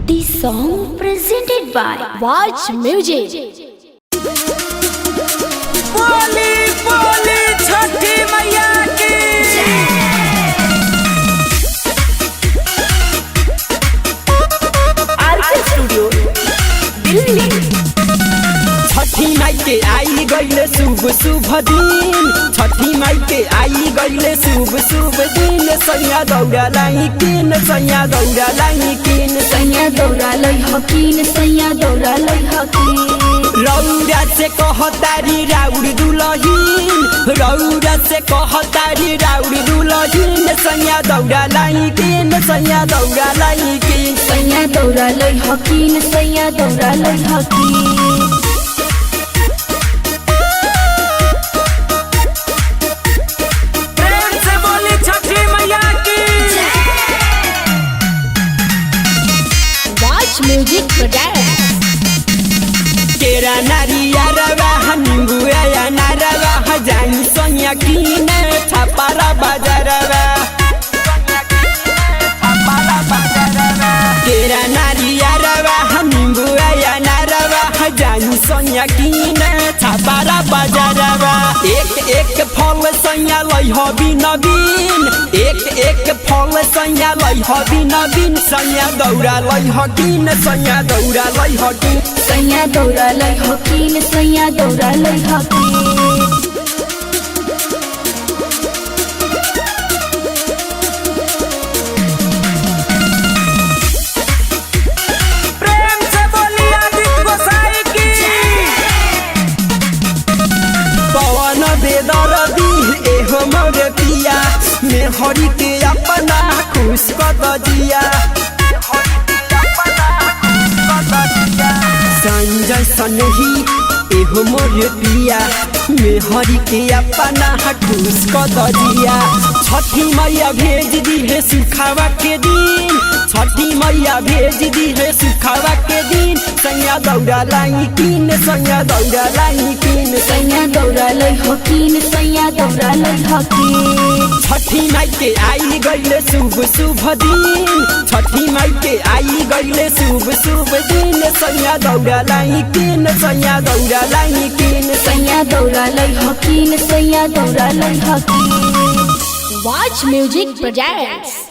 This song presented by Watch Music. बोली बोली छठी मैया की आरके स्टूडियो दिल्ली। छठी माई के आई गईले शुभ शुभ दिन, छठी माई के आई गईले शुभ शुभ दिन। सैया दौड़ा लाई किन, सैया दौड़ा लाई किन, सैया दौड़ा लई हकीन, सैया दौड़ा लई हकीन। रौरा से कहतारी राउर दुलहीन, रौरा से कहतारी राउर दुलहीन। सैया दौड़ा लाई किन, सैया दौड़ा लाई किन, सैया दौड़ा लई हकीन, सैया दौड़ा लई हकीन। प्रेम से बोली छठी मैया की। Watch Music Production. केरा नारिया रवा नींबुआ या नारवा जाई सोनिया कीने छपारा बाजारवा। केरा नारिया रवा नींबुआ या नारवा जाई सोनिया कीने छपारा बाजारवा। एक एक फल सैया लई हबी नवीन, एक एक फल सैया लई हबी नवीन। सैया दौड़ा लई हकीन, सैया दौड़ा लई हकीन, सैया दौड़ा लई हकीन, सैया दौड़ा लई हकीन। प्रेम से बोली आदित्य गोसाई की। पवन बेदरदी एहो मोर पिया, मेहरी के अपना खुश कर दिया। संजय सनही एहो मोर पिया, मेहरी के अपना खुश कर दिया। छठी मैया भेज दी है सुखावा के दिन, छठी मैया भेज दी है सुखावा के दिन। सैया दौड़ा लाई किन, सैया दौड़ा लाई किन, सैया दौड़ा लई हकीन, सैया दौड़ा लई हकीन। छठी माई के आई गईले शुभ शुभ दिन, छठी माई के आई गईले शुभ शुभ दिन। सैया दौड़ा लाई किन, सैया दौड़ा लाई किन, सैया दौड़ा लई हकीन, सैया दौड़ा लई हकीन। Watch Music Projects.